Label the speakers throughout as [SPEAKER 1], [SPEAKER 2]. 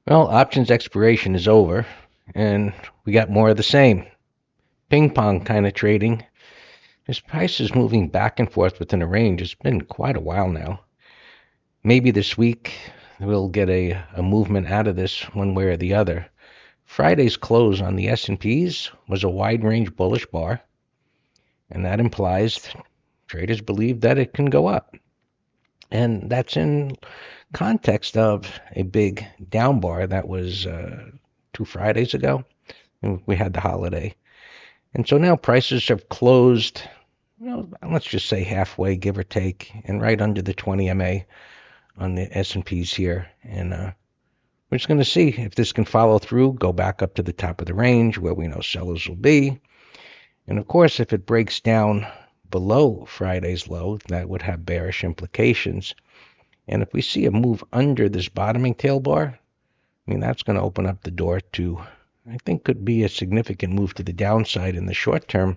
[SPEAKER 1] Well, options expiration is over, and we got more of the same. Ping pong kind of trading. This price is moving back and forth within a range. It's been quite a while now. Maybe this week we'll get a movement out of this one way or the other. Friday's close on the S&Ps was a wide range bullish bar, and that implies traders believe that it can go up. And that's in context of a big down bar that was 2 Fridays ago. And we had the holiday. And so now prices have closed, let's just say halfway, give or take, and right under the 20 MA on the S&Ps here. And we're just going to see if this can follow through, go back up to the top of the range where we know sellers will be. And of course, if it breaks down below Friday's low, that would have bearish implications. And if we see a move under this bottoming tail bar, that's going to open up the door to, I think, could be a significant move to the downside in the short term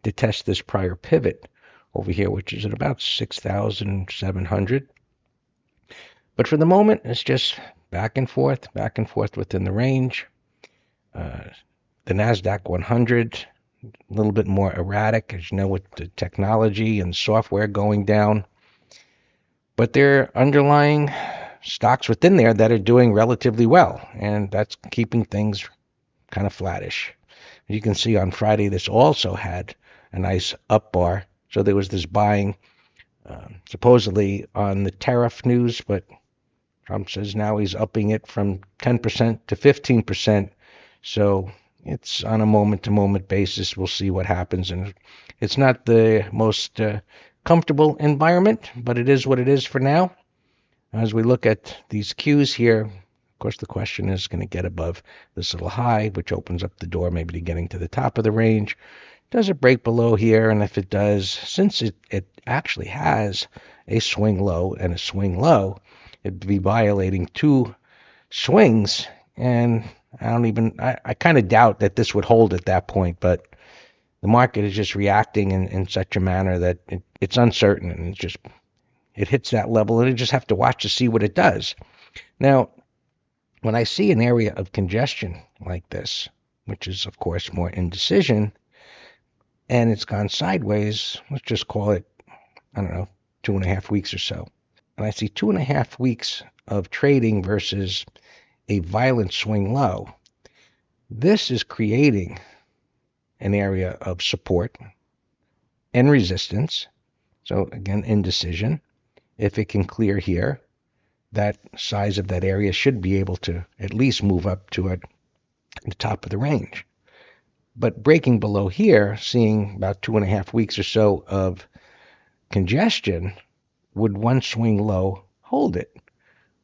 [SPEAKER 1] to test this prior pivot over here, which is at about 6,700. But for the moment, it's just back and forth within the range. The NASDAQ 100, a little bit more erratic, as you know, with the technology and software going down. But there are underlying stocks within there that are doing relatively well, and that's keeping things kind of flattish. You can see on Friday, this also had a nice up bar. So there was this buying supposedly on the tariff news, but Trump says now he's upping it from 10% to 15%. So it's on a moment-to-moment basis. We'll see what happens. And it's not the most comfortable environment, but it is what it is for now. As we look at these cues here, of course, the question is going to get above this little high, which opens up the door maybe to getting to the top of the range. Does it break below here? And if it does, since it actually has a swing low and a swing low, it'd be violating two swings. And I kind of doubt that this would hold at that point, but the market is just reacting in such a manner that it's uncertain, and it hits that level, and you just have to watch to see what it does. Now, when I see an area of congestion like this, which is, of course, more indecision, and it's gone sideways, let's just call it, 2.5 weeks or so. And I see 2.5 weeks of trading versus a violent swing low. This is creating an area of support and resistance. So again, indecision. If it can clear here, that size of that area should be able to at least move up to the top of the range. But breaking below here, seeing about 2.5 weeks or so of congestion, would one swing low hold it?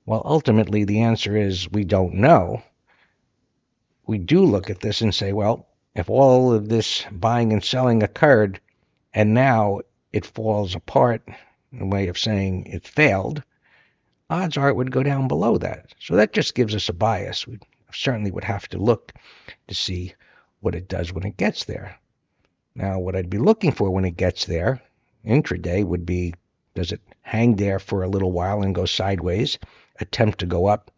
[SPEAKER 1] Well, ultimately, the answer is we don't know. We do look at this and say, well, if all of this buying and selling occurred and now it falls apart, a way of saying it failed, odds are it would go down below that. So that just gives us a bias. We certainly would have to look to see what it does when it gets there. Now, what I'd be looking for when it gets there, intraday, would be, does it hang there for a little while and go sideways, attempt to go up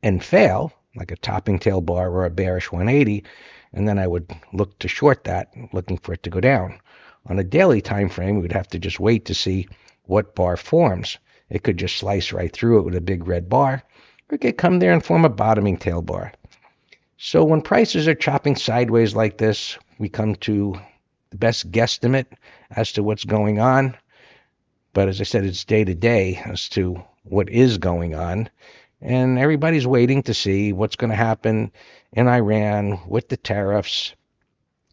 [SPEAKER 1] and fail, like a topping tail bar or a bearish 180, and then I would look to short that, looking for it to go down. On a daily time frame, we would have to just wait to see what bar forms. It could just slice right through it with a big red bar, or it could come there and form a bottoming tail bar. So when prices are chopping sideways like this, we come to the best guesstimate as to what's going on. But as I said, it's day to day as to what is going on. And everybody's waiting to see what's going to happen in Iran with the tariffs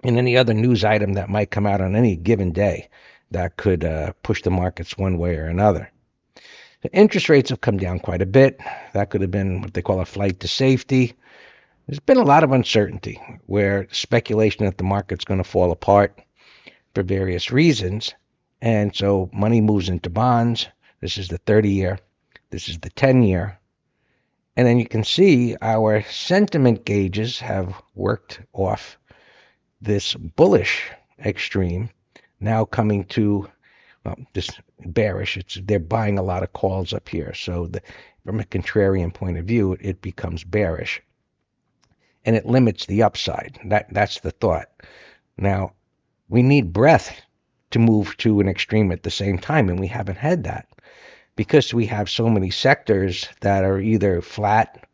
[SPEAKER 1] and any other news item that might come out on any given day that could push the markets one way or another. The interest rates have come down quite a bit. That could have been what they call a flight to safety. There's been a lot of uncertainty where speculation that the market's going to fall apart for various reasons. And so money moves into bonds. This is the 30-year. This is the 10-year. And then you can see our sentiment gauges have worked off this bullish extreme, now coming to this bearish. They're buying a lot of calls up here. So from a contrarian point of view, it becomes bearish. And it limits the upside. That's the thought. Now, we need breadth to move to an extreme at the same time, and we haven't had that because we have so many sectors that are either flat,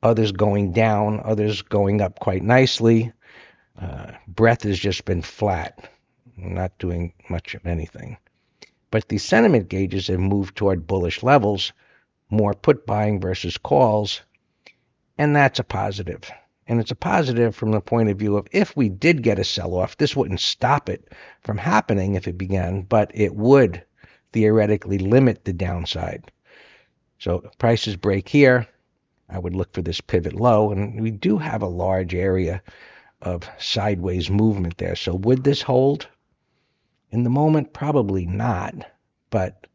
[SPEAKER 1] others going down, others going up quite nicely. Breadth has just been flat, not doing much of anything. But the sentiment gauges have moved toward bullish levels, more put buying versus calls, and that's a positive. And it's a positive from the point of view of if we did get a sell-off, this wouldn't stop it from happening if it began, but it would theoretically limit the downside. So if prices break here, I would look for this pivot low, and we do have a large area of sideways movement there. So would this hold? In the moment, probably not, but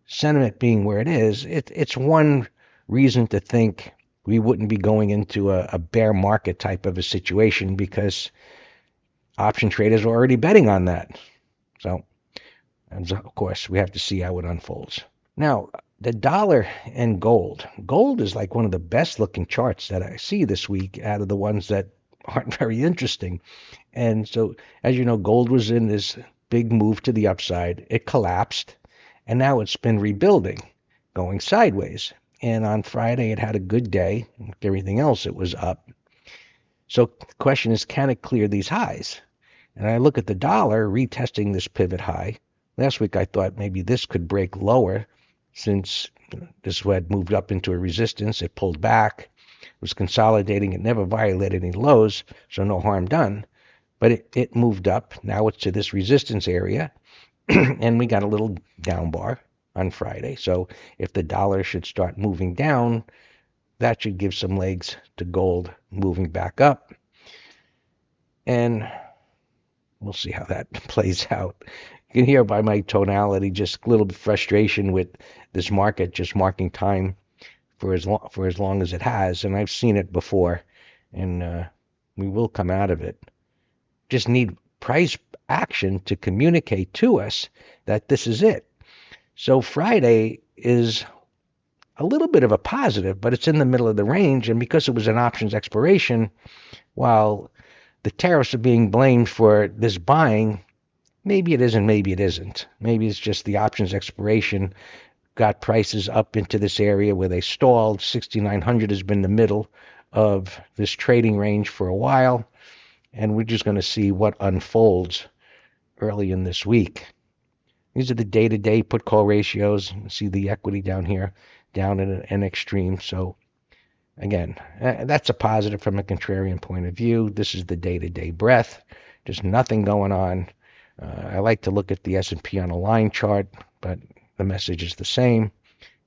[SPEAKER 1] sentiment being where it is, it's one reason to think we wouldn't be going into a bear market type of a situation because option traders are already betting on that. So, of course, we have to see how it unfolds. Now, the dollar and gold. Gold is like one of the best looking charts that I see this week out of the ones that aren't very interesting. And so, as you know, gold was in this big move to the upside. It collapsed, and now it's been rebuilding, going sideways. And on Friday, it had a good day. With everything else, it was up. So the question is, can it clear these highs? And I look at the dollar retesting this pivot high. Last week, I thought maybe this could break lower since this had moved up into a resistance. It pulled back, was consolidating. It never violated any lows, so no harm done. But it moved up. Now it's to this resistance area, and we got a little down bar on Friday. So if the dollar should start moving down, that should give some legs to gold moving back up. And we'll see how that plays out. You can hear by my tonality just a little bit frustration with this market just marking time for as long as it has. And I've seen it before, and we will come out of it. Just need price action to communicate to us that this is it. So Friday is a little bit of a positive, but it's in the middle of the range. And because it was an options expiration, while the tariffs are being blamed for this buying, maybe it isn't, maybe it isn't. Maybe it's just the options expiration got prices up into this area where they stalled. 6,900 has been the middle of this trading range for a while. And we're just going to see what unfolds early in this week. These are the day-to-day put-call ratios. You see the equity down here, down in an extreme. So, again, that's a positive from a contrarian point of view. This is the day-to-day breath. There's nothing going on. I like to look at the S&P on a line chart, but the message is the same.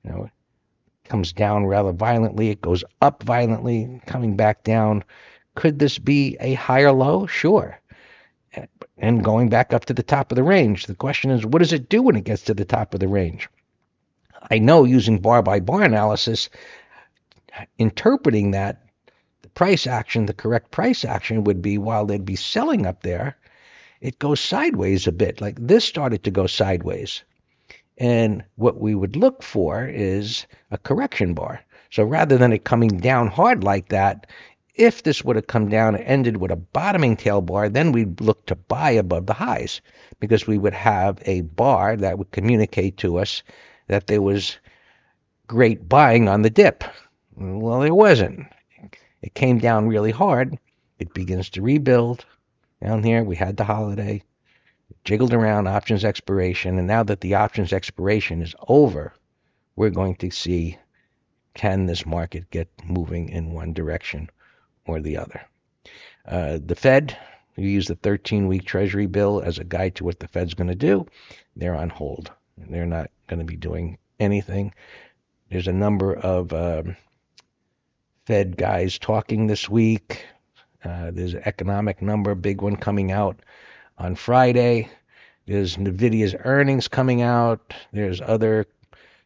[SPEAKER 1] You know, it comes down rather violently. It goes up violently, coming back down. Could this be a higher low? Sure. And going back up to the top of the range. The question is, what does it do when it gets to the top of the range? I know using bar by bar analysis, interpreting that, the price action, the correct price action would be while they'd be selling up there, it goes sideways a bit. Like this started to go sideways. And what we would look for is a correction bar. So rather than it coming down hard like that, if this would have come down and ended with a bottoming tail bar, then we'd look to buy above the highs because we would have a bar that would communicate to us that there was great buying on the dip. Well, there wasn't. It came down really hard. It begins to rebuild. Down here, we had the holiday. It jiggled around options expiration. And now that the options expiration is over, we're going to see, can this market get moving in one direction or the other? The Fed, you use the 13-week Treasury bill as a guide to what the Fed's going to do. They're on hold. They're not going to be doing anything. There's a number of Fed guys talking this week. There's an economic number, big one coming out on Friday. There's NVIDIA's earnings coming out. There's other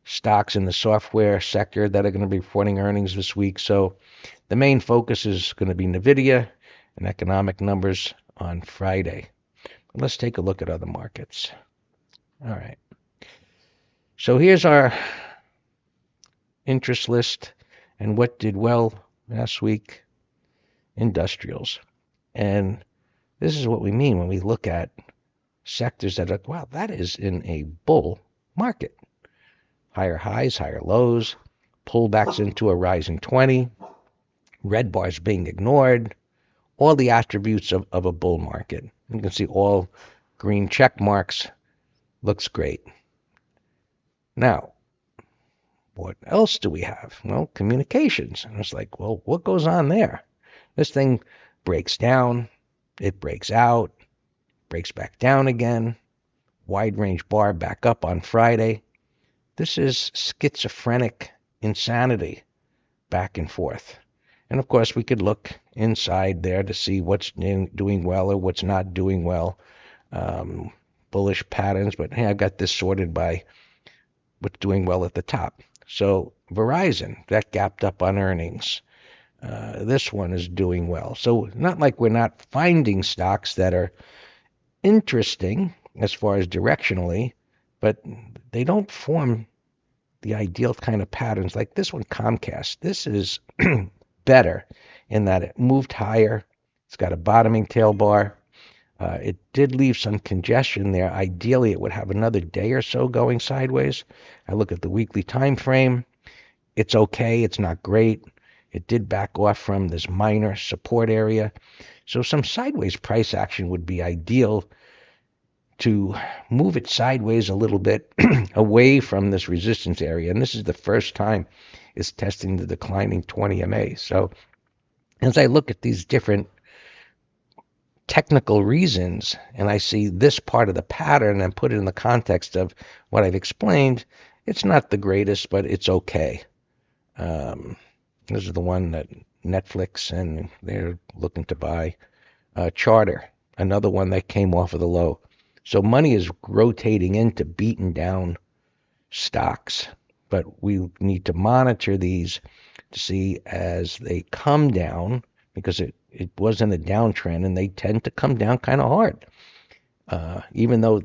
[SPEAKER 1] stocks in the software sector that are going to be reporting earnings this week. So the main focus is going to be NVIDIA and economic numbers on Friday. Let's take a look at other markets. All right. So here's our interest list and what did well last week. Industrials. And this is what we mean when we look at sectors that are, wow, that is in a bull market. Higher highs, higher lows, pullbacks into a rising 20, red bars being ignored, all the attributes of a bull market. You can see all green check marks. Looks great. Now, what else do we have? Well, communications. And it's like, well, what goes on there? This thing breaks down, it breaks out, breaks back down again, wide range bar back up on Friday. This is schizophrenic insanity back and forth. And of course, we could look inside there to see what's doing well or what's not doing well, bullish patterns. But hey, I've got this sorted by what's doing well at the top. So Verizon, that gapped up on earnings. This one is doing well. So not like we're not finding stocks that are interesting as far as directionally, but they don't form the ideal kind of patterns like this one, Comcast. This is better in that it moved higher. It's got a bottoming tail bar. It did leave some congestion there. Ideally, it would have another day or so going sideways. I look at the weekly time frame. It's okay. It's not great. It did back off from this minor support area. So some sideways price action would be ideal to move it sideways a little bit away from this resistance area. And this is the first time it's testing the declining 20 MA. So as I look at these different technical reasons and I see this part of the pattern and put it in the context of what I've explained, it's not the greatest, but it's okay. This is the one that Netflix, and they're looking to buy. Charter, another one that came off of the low. So money is rotating into beaten down stocks, but we need to monitor these to see as they come down, because it was in a downtrend, and they tend to come down kind of hard. Even though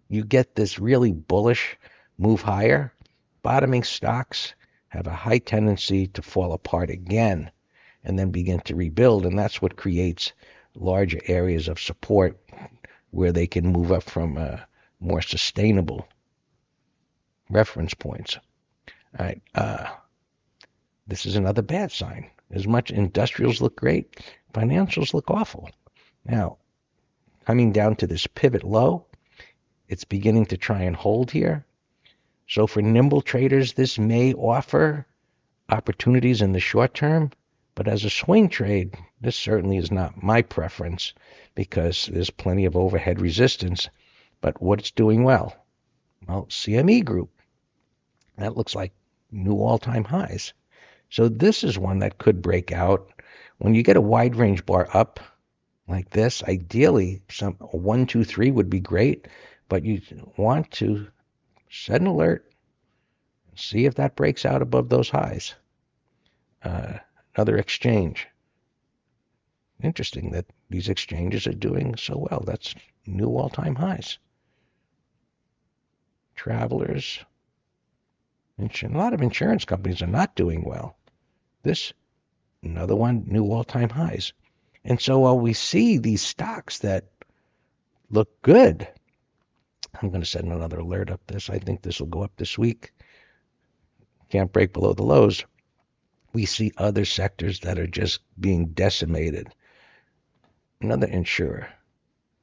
[SPEAKER 1] you get this really bullish move higher, bottoming stocks have a high tendency to fall apart again and then begin to rebuild, and that's what creates larger areas of support where they can move up from more sustainable reference points. All right, this is another bad sign. As much industrials look great, financials look awful. Now, coming down to this pivot low, it's beginning to try and hold here. So for nimble traders, this may offer opportunities in the short term, but as a swing trade, this certainly is not my preference because there's plenty of overhead resistance. But what's doing well? Well, CME Group. That looks like new all-time highs. So this is one that could break out. When you get a wide range bar up like this, ideally, a 1, 2, 3 would be great, but you want to set an alert, see if that breaks out above those highs. Another exchange. Interesting that these exchanges are doing so well. That's new all-time highs. Travelers. A lot of insurance companies are not doing well. This, another one, new all-time highs. And so while we see these stocks that look good, I'm going to set another alert up this. I think this will go up this week. Can't break below the lows. We see other sectors that are just being decimated. Another insurer.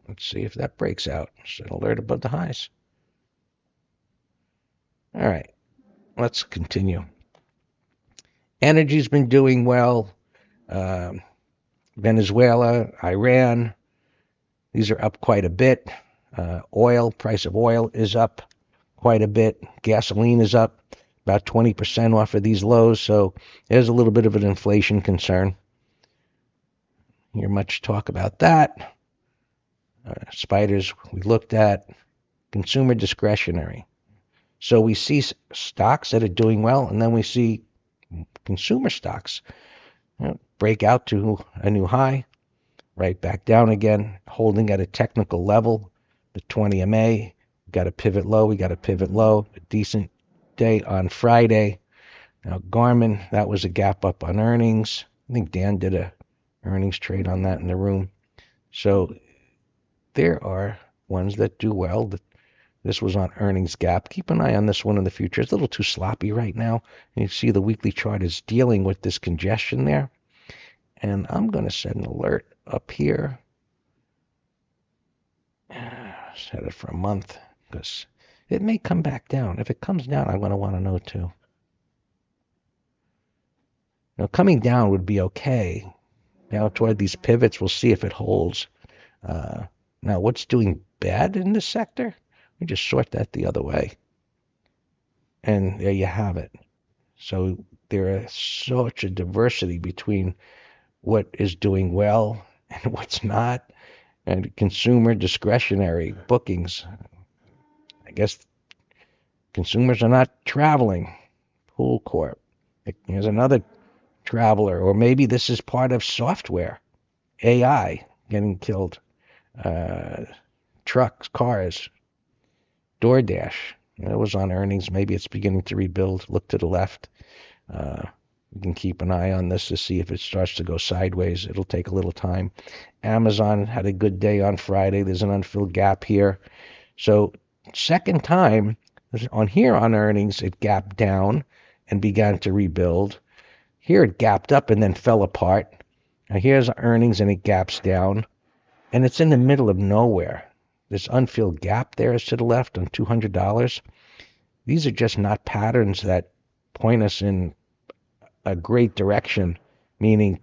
[SPEAKER 1] Let's see if that breaks out. Set an alert above the highs. All right, let's continue. Energy's been doing well. Venezuela, Iran, these are up quite a bit. Price of oil is up quite a bit. Gasoline is up about 20% off of these lows, so there's a little bit of an inflation concern. Hear much talk about that. Spiders we looked at. Consumer discretionary. So we see stocks that are doing well, and then we see consumer stocks break out to a new high, right back down again, holding at a technical level, the 20 MA, got a pivot low. We got a pivot low. A decent day on Friday. Now, Garmin, that was a gap up on earnings. I think Dan did a earnings trade on that in the room. So there are ones that do well. This was on earnings gap. Keep an eye on this one in the future. It's a little too sloppy right now. And you see the weekly chart is dealing with this congestion there. And I'm going to set an alert up here. Set it for a month because it may come back down. If it comes down, I'm going to want to know too. Now, coming down would be okay. Now, toward these pivots, we'll see if it holds. Now, what's doing bad in this sector? We just sort that the other way. And there you have it. So there is such a diversity between what is doing well and what's not. And consumer discretionary bookings. I guess consumers are not traveling. Pool Corp. Here's another traveler. Or maybe this is part of software. AI getting killed. Trucks, cars. DoorDash. It was on earnings. Maybe it's beginning to rebuild. Look to the left. You can keep an eye on this to see if it starts to go sideways. It'll take a little time. Amazon had a good day on Friday. There's an unfilled gap here. So second time on here on earnings, it gapped down and began to rebuild. Here it gapped up and then fell apart. Now here's earnings and it gaps down. And it's in the middle of nowhere. This unfilled gap there is to the left on $200. These are just not patterns that point us in a great direction, meaning,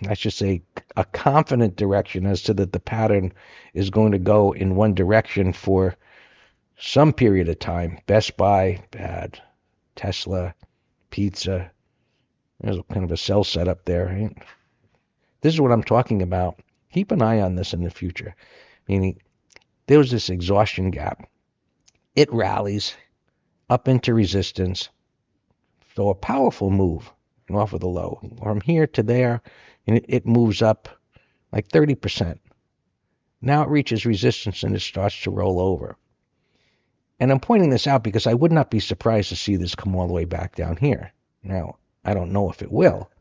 [SPEAKER 1] I should say, a confident direction as to that the pattern is going to go in one direction for some period of time. Best Buy, bad. Tesla, pizza. There's kind of a sell setup there. Right? This is what I'm talking about. Keep an eye on this in the future, meaning there was this exhaustion gap. It rallies up into resistance. So a powerful move off of the low. From here to there, and it moves up like 30%. Now it reaches resistance and it starts to roll over. And I'm pointing this out because I would not be surprised to see this come all the way back down here. Now, I don't know if it will,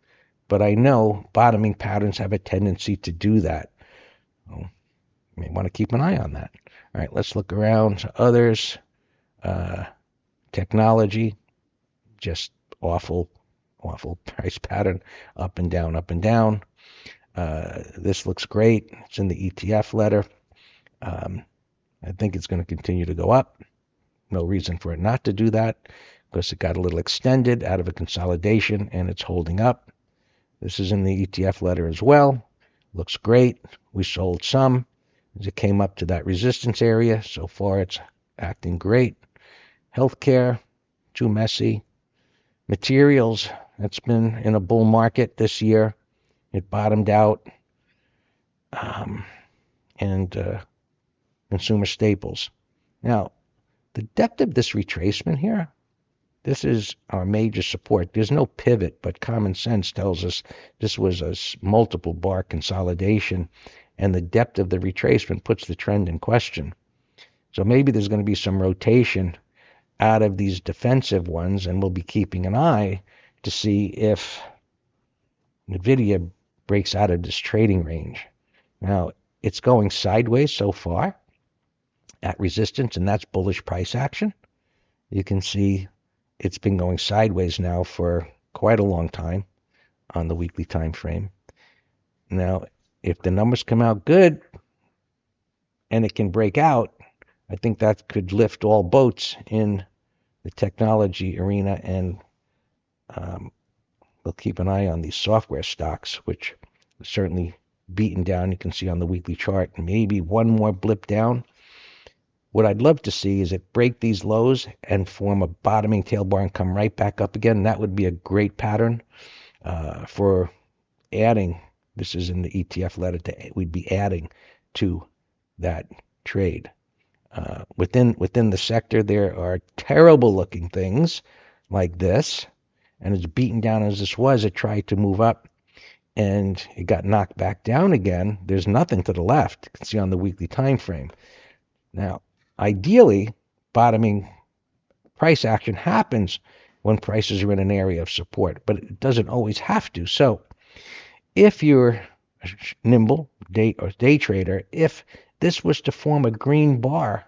[SPEAKER 1] but I know bottoming patterns have a tendency to do that. So you may want to keep an eye on that. All right, let's look around to others. Technology, just awful price pattern, up and down, up and down. This looks great. It's in the ETF letter. I think it's going to continue to go up. No reason for it not to do that because it got a little extended out of a consolidation and it's holding up. This is in the ETF letter as well. Looks great. We sold some as it came up to that resistance area. So far it's acting great. Healthcare, too messy. Materials, that's been in a bull market this year. It bottomed out. And consumer staples. Now, the depth of this retracement here, this is our major support. There's no pivot, but common sense tells us this was a multiple bar consolidation, and the depth of the retracement puts the trend in question. So maybe there's going to be some rotation out of these defensive ones, and we'll be keeping an eye to see if NVIDIA breaks out of this trading range. Now, it's going sideways so far at resistance, and that's bullish price action. You can see it's been going sideways now for quite a long time on the weekly time frame. Now, if the numbers come out good and it can break out, I think that could lift all boats in the technology arena, and we'll keep an eye on these software stocks, which are certainly beaten down. You can see on the weekly chart, maybe one more blip down. What I'd love to see is it break these lows and form a bottoming tail bar and come right back up again. That would be a great pattern for adding. This is in the ETF letter. We'd be adding to that trade. Within the sector, there are terrible looking things like this, and as beaten down as this was, it tried to move up and it got knocked back down again. There's nothing to the left. You can see on the weekly time frame. Now, ideally, bottoming price action happens when prices are in an area of support, but it doesn't always have to. So if you're a nimble day trader, if this was to form a green bar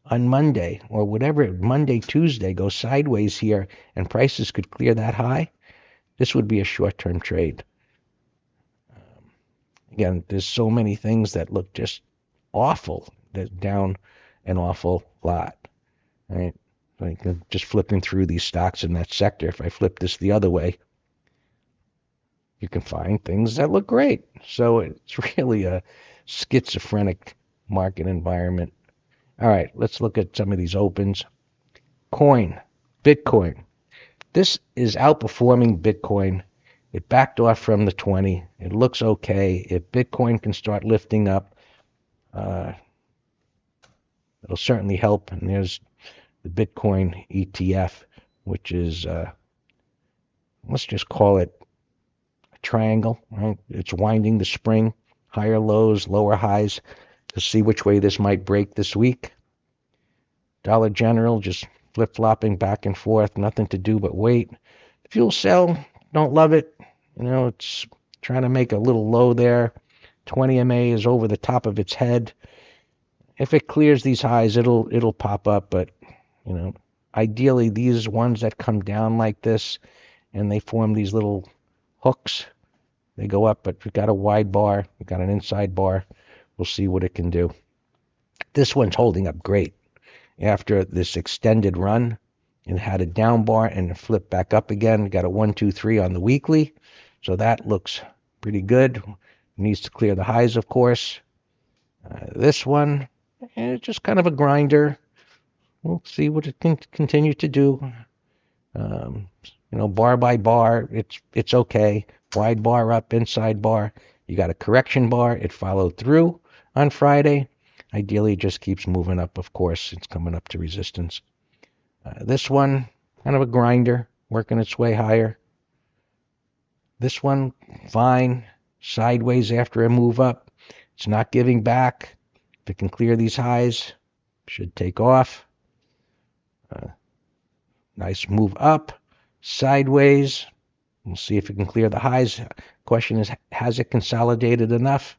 [SPEAKER 1] on Monday or whatever, Monday, Tuesday, go sideways here and prices could clear that high, this would be a short-term trade. Again, there's so many things that look just awful. They're down an awful lot, right? Like just flipping through these stocks in that sector. If I flip this the other way, you can find things that look great. So it's really a schizophrenic market environment. All right, let's look at some of these opens. Bitcoin. This is outperforming Bitcoin. It backed off from the 20. It looks okay. If Bitcoin can start lifting up, it'll certainly help. And there's the Bitcoin ETF, which is, let's just call it a triangle, right? It's winding the spring, higher lows, lower highs, to see which way this might break this week. Dollar General just flip-flopping back and forth, nothing to do but wait. Fuel cell, don't love it. It's trying to make a little low there. 20 MA is over the top of its head. If it clears these highs, it'll pop up, but ideally these ones that come down like this and they form these little hooks, they go up, but we've got a wide bar, we've got an inside bar. We'll see what it can do. This one's holding up great. After this extended run, it had a down bar and flipped back up again. Got a 1, 2, 3 on the weekly. So that looks pretty good. Needs to clear the highs, of course. This one, just kind of a grinder. We'll see what it can continue to do. Bar by bar, it's okay. Wide bar up, inside bar. You got a correction bar. It followed through on Friday. Ideally, it just keeps moving up, of course. It's coming up to resistance. This one, kind of a grinder, working its way higher. This one, fine, sideways after a move up. It's not giving back. If it can clear these highs, should take off. Nice move up, sideways. We'll see if it can clear the highs. Question is, has it consolidated enough?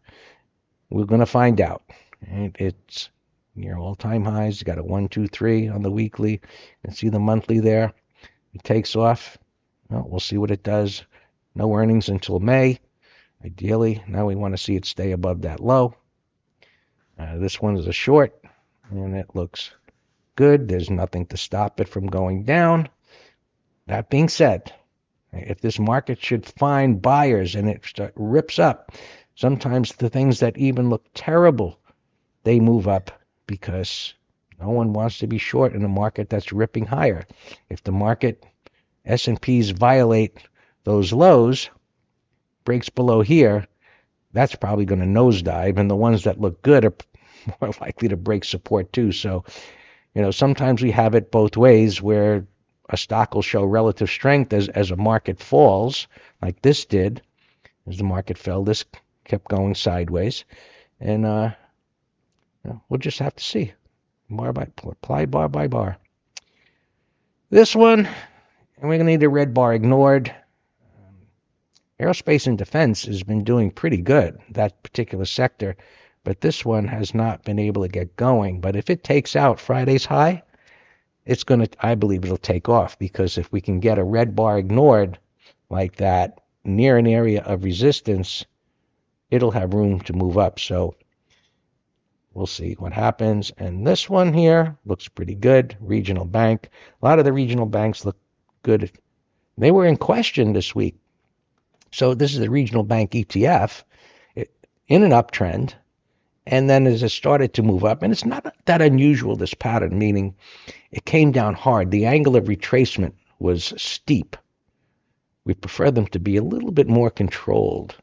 [SPEAKER 1] We're going to find out. And it's near all-time highs. You got a 1, 2, 3 on the weekly. You can see the monthly there. It takes off. Well, we'll see what it does. No earnings until May. Ideally, now we want to see it stay above that low. This one is a short, and it looks good. There's nothing to stop it from going down. That being said, if this market should find buyers and it rips up, sometimes the things that even look terrible, they move up because no one wants to be short in a market that's ripping higher. If the market S&Ps violate those lows, breaks below here, that's probably going to nosedive, and the ones that look good are more likely to break support too. So, sometimes we have it both ways where a stock will show relative strength as a market falls, like this did. As the market fell, this kept going sideways. And we'll just have to see. Apply bar by bar. This one, and we're going to need a red bar ignored. Aerospace and defense has been doing pretty good, that particular sector, but this one has not been able to get going. But if it takes out Friday's high, I believe it'll take off, because if we can get a red bar ignored like that near an area of resistance, it'll have room to move up. So we'll see what happens. And this one here looks pretty good. Regional bank. A lot of the regional banks look good. They were in question this week. So this is the regional bank ETF in an uptrend. And then as it started to move up, and it's not that unusual, this pattern, meaning it came down hard. The angle of retracement was steep. We prefer them to be a little bit more controlled.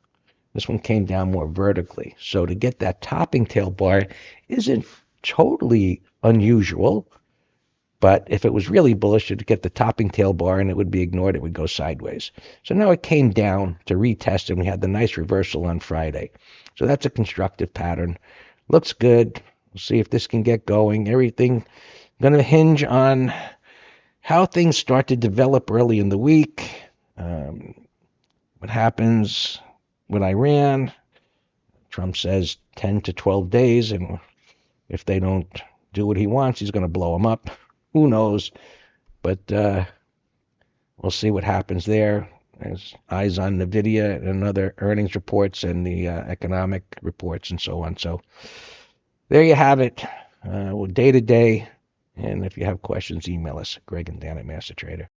[SPEAKER 1] This one came down more vertically. So to get that topping tail bar isn't totally unusual, but if it was really bullish, it'd get the topping tail bar and it would be ignored. It would go sideways. So now it came down to retest, and we had the nice reversal on Friday. So that's a constructive pattern. Looks good. We'll see if this can get going. Everything Going to hinge on how things start to develop early in the week, what happens with Iran. Trump says 10 to 12 days, and if they don't do what he wants, he's going to blow them up. Who knows? But we'll see what happens there. There's eyes on NVIDIA and other earnings reports and the economic reports and so on. So there you have it. Day to day. And if you have questions, email us, Greg and Dan at Master Trader.